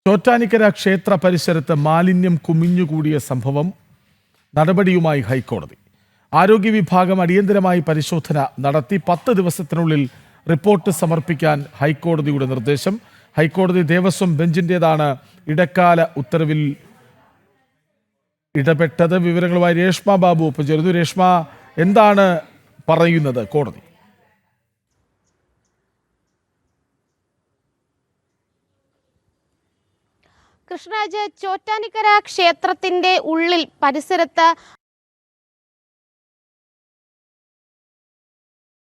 ചോറ്റാനിക്കര ക്ഷേത്ര പരിസരത്ത് മാലിന്യം കുമിഞ്ഞുകൂടിയ സംഭവം നടപടിയുമായി ഹൈക്കോടതി. ആരോഗ്യ വിഭാഗം അടിയന്തരമായി പരിശോധന നടത്തി 10 ദിവസത്തിനുള്ളിൽ റിപ്പോർട്ട് സമർപ്പിക്കാൻ ഹൈക്കോടതിയുടെ നിർദ്ദേശം. ഹൈക്കോടതി ദേവസ്വം ബെഞ്ചിൻ്റേതാണ് ഇടക്കാല ഉത്തരവിൽ ഇടപെട്ടത്. വിവരങ്ങളുമായി രേഷ്മ ബാബു ഒപ്പം ചേരുന്നു. രേഷ്മ, എന്താണ് പറയുന്നത് കോടതി? കൃഷ്ണരാജ്, ചോറ്റാനിക്കര ക്ഷേത്രത്തിന്റെ ഉള്ളിൽ പരിസരത്ത്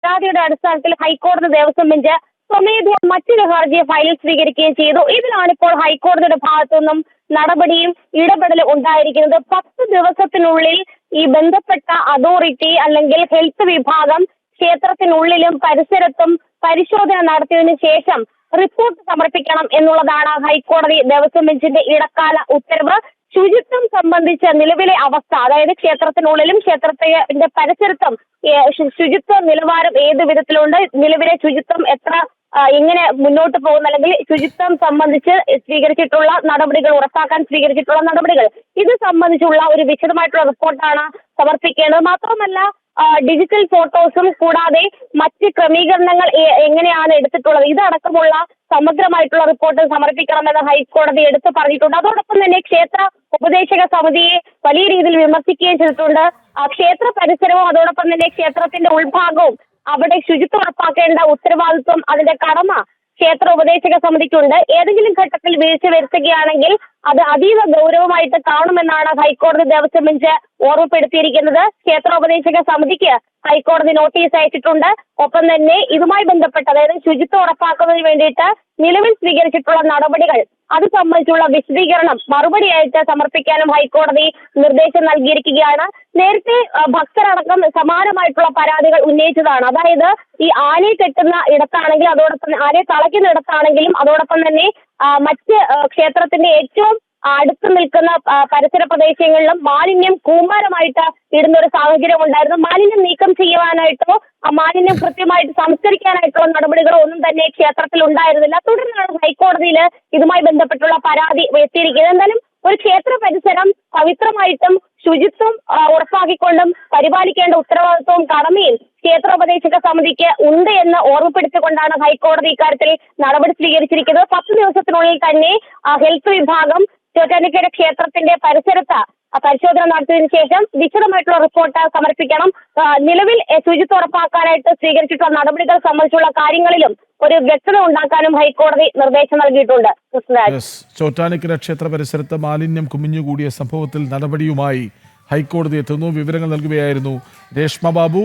പരാതിയുടെ അടിസ്ഥാനത്തിൽ ഹൈക്കോടതി ദേവസ്വം ബെഞ്ച് സ്വമേധയാ മറ്റൊരു ഹർജി ഫയലിൽ സ്വീകരിക്കുകയും ചെയ്തു. ഇതിലാണ് ഇപ്പോൾ ഹൈക്കോടതിയുടെ ഭാഗത്തു നിന്നും നടപടിയും ഇടപെടലും ഉണ്ടായിരിക്കുന്നത്. 10 ദിവസത്തിനുള്ളിൽ ഈ ബന്ധപ്പെട്ട അതോറിറ്റി അല്ലെങ്കിൽ ഹെൽത്ത് വിഭാഗം ക്ഷേത്രത്തിനുള്ളിലും പരിസരത്തും പരിശോധന നടത്തിയതിനു ശേഷം റിപ്പോർട്ട് സമർപ്പിക്കണം എന്നുള്ളതാണ് ഹൈക്കോടതി ദേവസ്വം ബെഞ്ചിന്റെ ഇടക്കാല ഉത്തരവ്. ശുചിത്വം സംബന്ധിച്ച നിലവിലെ അവസ്ഥ, അതായത് ക്ഷേത്രത്തിനുള്ളിലും ക്ഷേത്രത്തിന്റെ പരിസരത്തും ശുചിത്വ നിലവാരം ഏത് വിധത്തിലുണ്ട്, നിലവിലെ ശുചിത്വം എങ്ങനെ മുന്നോട്ട് പോകുന്നു, അല്ലെങ്കിൽ ശുചിത്വം സംബന്ധിച്ച് സ്വീകരിച്ചിട്ടുള്ള നടപടികൾ, ഉറപ്പാക്കാൻ സ്വീകരിച്ചിട്ടുള്ള നടപടികൾ, ഇത് സംബന്ധിച്ചുള്ള ഒരു വിശദമായിട്ടുള്ള റിപ്പോർട്ടാണ് സമർപ്പിക്കേണ്ടത്. മാത്രമല്ല ഡിജിറ്റൽ ഫോട്ടോസും കൂടാതെ മറ്റ് ക്രമീകരണങ്ങൾ എങ്ങനെയാണ് എടുത്തിട്ടുള്ളത്, ഇതടക്കമുള്ള സമഗ്രമായിട്ടുള്ള റിപ്പോർട്ട് സമർപ്പിക്കണമെന്ന് ഹൈക്കോടതി എടുത്തു പറഞ്ഞിട്ടുണ്ട്. അതോടൊപ്പം തന്നെ ക്ഷേത്ര ഉപദേശക സമിതിയെ വലിയ രീതിയിൽ വിമർശിക്കുകയും ചെയ്തിട്ടുണ്ട്. ക്ഷേത്ര പരിസരവും അതോടൊപ്പം തന്നെ ക്ഷേത്രത്തിന്റെ ഉൾഭാഗവും അവിടെ ശുചിത്വം ഉറപ്പാക്കേണ്ട ഉത്തരവാദിത്വം, അതിന്റെ കടമ ക്ഷേത്ര ഉപദേശക സമിതിക്കുണ്ട്. ഏതെങ്കിലും ഘട്ടത്തിൽ വീഴ്ച വരുത്തുകയാണെങ്കിൽ അത് അതീവ ഗൗരവമായിട്ട് കാണുമെന്നാണ് ഹൈക്കോടതി ദേവസ്വം ബെഞ്ച് ഓർമ്മപ്പെടുത്തിയിരിക്കുന്നത്. ക്ഷേത്ര ഉപദേശക സമിതിക്ക് ഹൈക്കോടതി നോട്ടീസ് അയച്ചിട്ടുണ്ട്. ഒപ്പം തന്നെ ഇതുമായി ബന്ധപ്പെട്ട്, അതായത് ശുചിത്വം ഉറപ്പാക്കുന്നതിന് വേണ്ടിയിട്ട് നിലവിൽ സ്വീകരിച്ചിട്ടുള്ള നടപടികൾ, അത് സംബന്ധിച്ചുള്ള വിശദീകരണം മറുപടിയായിട്ട് സമർപ്പിക്കാനും ഹൈക്കോടതി നിർദ്ദേശം നൽകിയിരിക്കുകയാണ്. നേരത്തെ ഭക്തരടക്കം സമാനമായിട്ടുള്ള പരാതികൾ ഉന്നയിച്ചതാണ്. അതായത് ഈ ആനയെ കെട്ടുന്ന ഇടത്താണെങ്കിലും, അതോടൊപ്പം ആനയെ തളയ്ക്കുന്ന ഇടത്താണെങ്കിലും, അതോടൊപ്പം തന്നെ മറ്റ് ക്ഷേത്രത്തിന്റെ ഏറ്റവും അടുത്ത് നിൽക്കുന്ന പരിസര പ്രദേശങ്ങളിലും മാലിന്യം കൂമ്പാരമായിട്ട് ഇടുന്ന ഒരു സാഹചര്യം ഉണ്ടായിരുന്നു. മാലിന്യം നീക്കം ചെയ്യുവാനായിട്ടോ മാലിന്യം കൃത്യമായിട്ട് സംസ്കരിക്കാനായിട്ടുള്ള നടപടികളോ ഒന്നും തന്നെ ക്ഷേത്രത്തിൽ ഉണ്ടായിരുന്നില്ല. തുടർന്നാണ് ഹൈക്കോടതിയിൽ ഇതുമായി ബന്ധപ്പെട്ടുള്ള പരാതി എത്തിയിരിക്കുന്നത്. എന്തായാലും ഒരു ക്ഷേത്ര പരിസരം പവിത്രമായിട്ടും ശുചിത്വം ഉറപ്പാക്കിക്കൊണ്ടും പരിപാലിക്കേണ്ട ഉത്തരവാദിത്വവും കടമയും ക്ഷേത്രോപദേശക സമിതിക്ക് ഉണ്ട് എന്ന് ഓർമ്മപ്പെടുത്തിക്കൊണ്ടാണ് ഹൈക്കോടതി ഇക്കാര്യത്തിൽ നടപടി സ്വീകരിച്ചിരിക്കുന്നത്. 10 ദിവസത്തിനുള്ളിൽ തന്നെ ഹെൽത്ത് വിഭാഗം ചോറ്റാനിക്കര ക്ഷേത്രത്തിന്റെ പരിസരത്ത് പരിശോധന നടത്തിയതിനു ശേഷം വിശദമായിട്ടുള്ള റിപ്പോർട്ട് സമർപ്പിക്കണം. നിലവിൽ ശുചിത്വം ഉറപ്പാക്കാനായിട്ട് സ്വീകരിച്ചിട്ടുള്ള നടപടികൾ സംബന്ധിച്ചുള്ള കാര്യങ്ങളിലും ഒരു വ്യക്തത ഉണ്ടാക്കാനും ഹൈക്കോടതി നിർദ്ദേശം നൽകിയിട്ടുണ്ട്. ചോറ്റാനിക്കര ക്ഷേത്ര പരിസരത്ത് മാലിന്യം കുമിഞ്ഞുകൂടിയ സംഭവത്തിൽ നടപടിയുമായി ഹൈക്കോടതി എത്തുന്നു. വിവരങ്ങൾ നൽകുകയായിരുന്നു രേഷ്മ ബാബു.